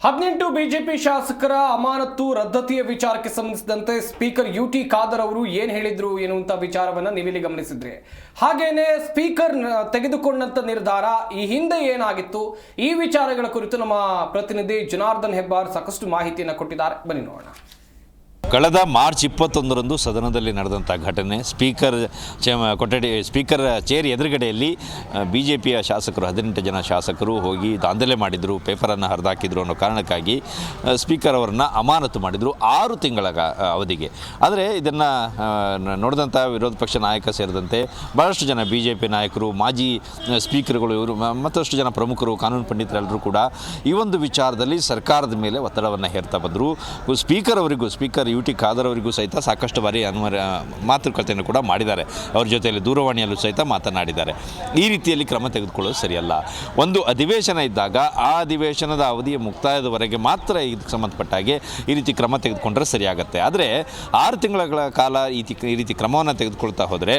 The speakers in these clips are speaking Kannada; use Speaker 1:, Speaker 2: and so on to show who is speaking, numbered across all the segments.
Speaker 1: 18 ಬಿಜೆಪಿ ಶಾಸಕರ ಅಮಾನತು ರದ್ದತಿಯ ವಿಚಾರಕ್ಕೆ ಸಂಬಂಧಿಸಿದಂತೆ ಸ್ಪೀಕರ್ ಯುಟಿ ಖಾದರ್ ಅವರು ಏನು ಹೇಳಿದ್ರು ಎನ್ನುವಂತ ವಿಚಾರವನ್ನ ನೀವಿಲ್ಲಿ ಗಮನಿಸಿದ್ರಿ. ಹಾಗೇನೆ ಸ್ಪೀಕರ್ ತೆಗೆದುಕೊಂಡಂತ ನಿರ್ಧಾರ ಈ ಹಿಂದೆ ಏನಾಗಿತ್ತು ಈ ವಿಚಾರಗಳ ಕುರಿತು ನಮ್ಮ ಪ್ರತಿನಿಧಿ ಜನಾರ್ದನ್ ಹೆಬ್ಬಾರ್ ಸಾಕಷ್ಟು ಮಾಹಿತಿಯನ್ನು ಕೊಟ್ಟಿದ್ದಾರೆ. ಬನ್ನಿ ನೋಡೋಣ.
Speaker 2: ಕಳೆದ ಮಾರ್ಚ್ 21ರಂದು ಸದನದಲ್ಲಿ ನಡೆದಂಥ ಘಟನೆ, ಸ್ಪೀಕರ್ ಚೇರ್ ಎದುರುಗಡೆಯಲ್ಲಿ ಬಿಜೆಪಿಯ ಶಾಸಕರು 18 ಜನ ಶಾಸಕರು ಹೋಗಿ ದಾಂಧಲೆ ಮಾಡಿದರು, ಪೇಪರನ್ನು ಹರಿದಾಕಿದ್ರು ಅನ್ನೋ ಕಾರಣಕ್ಕಾಗಿ ಸ್ಪೀಕರ್ ಅವರನ್ನು ಅಮಾನತು ಮಾಡಿದರು 6 ತಿಂಗಳ ಅವಧಿಗೆ. ಆದರೆ ಇದನ್ನು ನೋಡಿದಂಥ ವಿರೋಧ ಪಕ್ಷ ನಾಯಕ ಸೇರಿದಂತೆ ಭಾಳಷ್ಟು ಜನ ಬಿಜೆಪಿ ನಾಯಕರು, ಮಾಜಿ ಸ್ಪೀಕರ್ಗಳು, ಇವರು ಮತ್ತಷ್ಟು ಜನ ಪ್ರಮುಖರು, ಕಾನೂನು ಪಂಡಿತರೆಲ್ಲರೂ ಕೂಡ ಈ ಒಂದು ವಿಚಾರದಲ್ಲಿ ಸರ್ಕಾರದ ಮೇಲೆ ಒತ್ತಡವನ್ನು ಹೇರ್ತಾ ಬಂದರು. ಸ್ಪೀಕರ್ ಯುಟಿ ಖಾದರ್ ಅವರಿಗೂ ಸಹಿತ ಸಾಕಷ್ಟು ಬಾರಿ ಮಾತುಕತೆಯನ್ನು ಕೂಡ ಮಾಡಿದ್ದಾರೆ. ಅವ್ರ ಜೊತೆಯಲ್ಲಿ ದೂರವಾಣಿಯಲ್ಲೂ ಸಹಿತ ಮಾತನಾಡಿದ್ದಾರೆ. ಈ ರೀತಿಯಲ್ಲಿ ಕ್ರಮ ತೆಗೆದುಕೊಳ್ಳೋದು ಸರಿಯಲ್ಲ. ಒಂದು ಅಧಿವೇಶನ ಇದ್ದಾಗ ಆ ಅಧಿವೇಶನದ ಅವಧಿಯ ಮುಕ್ತಾಯದವರೆಗೆ ಮಾತ್ರ ಇದಕ್ಕೆ ಸಂಬಂಧಪಟ್ಟ ಹಾಗೆ ಈ ರೀತಿ ಕ್ರಮ ತೆಗೆದುಕೊಂಡ್ರೆ ಸರಿಯಾಗುತ್ತೆ. ಆದರೆ 6 ತಿಂಗಳ ಕಾಲ ಈ ರೀತಿ ಕ್ರಮವನ್ನು ತೆಗೆದುಕೊಳ್ತಾ ಹೋದರೆ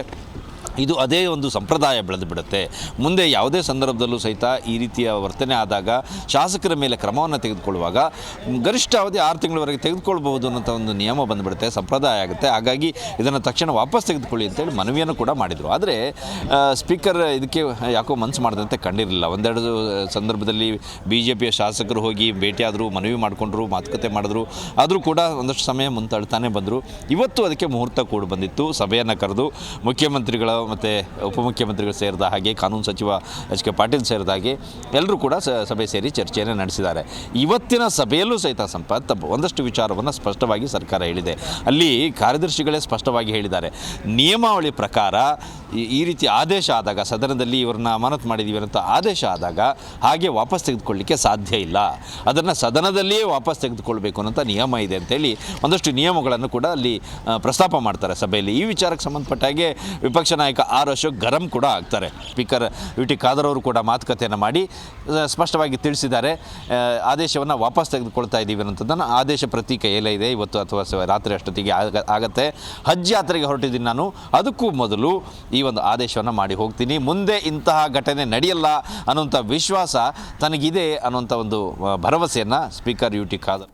Speaker 2: ಇದು ಅದೇ ಒಂದು ಸಂಪ್ರದಾಯ ಬೆಳೆದು ಬಿಡುತ್ತೆ. ಮುಂದೆ ಯಾವುದೇ ಸಂದರ್ಭದಲ್ಲೂ ಸಹಿತ ಈ ರೀತಿಯ ವರ್ತನೆ ಆದಾಗ ಶಾಸಕರ ಮೇಲೆ ಕ್ರಮವನ್ನು ತೆಗೆದುಕೊಳ್ಳುವಾಗ ಗರಿಷ್ಠ ಅವಧಿ 6 ತಿಂಗಳವರೆಗೆ ತೆಗೆದುಕೊಳ್ಬಹುದು ಅನ್ನೋಂಥ ಒಂದು ನಿಯಮ ಬಂದುಬಿಡುತ್ತೆ, ಸಂಪ್ರದಾಯ ಆಗುತ್ತೆ. ಹಾಗಾಗಿ ಇದನ್ನು ತಕ್ಷಣ ವಾಪಸ್ ತೆಗೆದುಕೊಳ್ಳಿ ಅಂತೇಳಿ ಮನವಿಯನ್ನು ಕೂಡ ಮಾಡಿದರು. ಆದರೆ ಸ್ಪೀಕರ್ ಇದಕ್ಕೆ ಯಾಕೋ ಮನಸ್ಸು ಮಾಡಿದಂತೆ ಕಂಡಿರಲಿಲ್ಲ. ಒಂದೆರಡು ಸಂದರ್ಭದಲ್ಲಿ ಬಿಜೆಪಿಯ ಶಾಸಕರು ಹೋಗಿ ಭೇಟಿಯಾದರು, ಮನವಿ ಮಾಡಿಕೊಂಡ್ರು, ಮಾತುಕತೆ ಮಾಡಿದ್ರು. ಆದರೂ ಕೂಡ ಒಂದಷ್ಟು ಸಮಯ ಮುಂತಾಡ್ತಾನೆ ಬಂದರು. ಇವತ್ತು ಅದಕ್ಕೆ ಮುಹೂರ್ತ ಕೂಡ ಬಂದಿತ್ತು. ಸಭೆಯನ್ನು ಕರೆದು ಮುಖ್ಯಮಂತ್ರಿಗಳ ಮತ್ತು ಉಪಮುಖ್ಯಮಂತ್ರಿಗಳು ಸೇರಿದ ಹಾಗೆ, ಕಾನೂನು ಸಚಿವ ಎಚ್ ಕೆ ಪಾಟೀಲ್ ಸೇರಿದ ಹಾಗೆ ಎಲ್ಲರೂ ಕೂಡ ಸಭೆ ಸೇರಿ ಚರ್ಚೆಯನ್ನು ನಡೆಸಿದ್ದಾರೆ. ಇವತ್ತಿನ ಸಭೆಯಲ್ಲೂ ಸಹಿತ ಒಂದಷ್ಟು ವಿಚಾರವನ್ನು ಸ್ಪಷ್ಟವಾಗಿ ಸರ್ಕಾರ ಹೇಳಿದೆ. ಅಲ್ಲಿ ಕಾರ್ಯದರ್ಶಿಗಳೇ ಸ್ಪಷ್ಟವಾಗಿ ಹೇಳಿದ್ದಾರೆ, ನಿಯಮಾವಳಿ ಪ್ರಕಾರ ಈ ರೀತಿ ಆದೇಶ ಆದಾಗ, ಸದನದಲ್ಲಿ ಇವ್ರನ್ನ ಅಮಾನತು ಮಾಡಿದ್ದೀವಿ ಅಂತ ಆದೇಶ ಆದಾಗ ಹಾಗೆ ವಾಪಸ್ ತೆಗೆದುಕೊಳ್ಳಲಿಕ್ಕೆ ಸಾಧ್ಯ ಇಲ್ಲ. ಅದನ್ನು ಸದನದಲ್ಲಿಯೇ ವಾಪಸ್ ತೆಗೆದುಕೊಳ್ಬೇಕು ಅನ್ನೋಂಥ ನಿಯಮ ಇದೆ ಅಂತೇಳಿ ಒಂದಷ್ಟು ನಿಯಮಗಳನ್ನು ಕೂಡ ಅಲ್ಲಿ ಪ್ರಸ್ತಾಪ ಮಾಡ್ತಾರೆ ಸಭೆಯಲ್ಲಿ. ಈ ವಿಚಾರಕ್ಕೆ ಸಂಬಂಧಪಟ್ಟ ಹಾಗೆ ವಿಪಕ್ಷ ನಾಯಕ ಆರ್ ಅಶೋಕ್ ಗರಂ ಕೂಡ ಆಗ್ತಾರೆ. ಸ್ಪೀಕರ್ ಯುಟಿ ಖಾದರ್ ಅವರು ಕೂಡ ಮಾತುಕತೆಯನ್ನು ಮಾಡಿ ಸ್ಪಷ್ಟವಾಗಿ ತಿಳಿಸಿದ್ದಾರೆ, ಆದೇಶವನ್ನು ವಾಪಸ್ ತೆಗೆದುಕೊಳ್ತಾ ಇದ್ದೀವಿ ಅನ್ನೋಂಥದ್ದನ್ನು. ಆದೇಶ ಪ್ರತಿ ಕೈಯಲ್ಲೇ ಇದೆ. ಇವತ್ತು ಅಥವಾ ರಾತ್ರಿ ಅಷ್ಟೊತ್ತಿಗೆ ಆಗತ್ತೆ. ಹಜ್ ಯಾತ್ರೆಗೆ ಹೊರಟಿದ್ದೀನಿ ನಾನು, ಅದಕ್ಕೂ ಮೊದಲು ಈ ಒಂದು ಆದೇಶವನ್ನು ಮಾಡಿ ಹೋಗ್ತೀನಿ. ಮುಂದೆ ಇಂತಹ ಘಟನೆ ನಡೆಯಲ್ಲ ಅನ್ನುವಂಥ ವಿಶ್ವಾಸ ತನಗಿದೆ ಅನ್ನುವಂಥ ಒಂದು ಭರವಸೆಯನ್ನು ಸ್ಪೀಕರ್ ಯುಟಿ ಖಾದರ್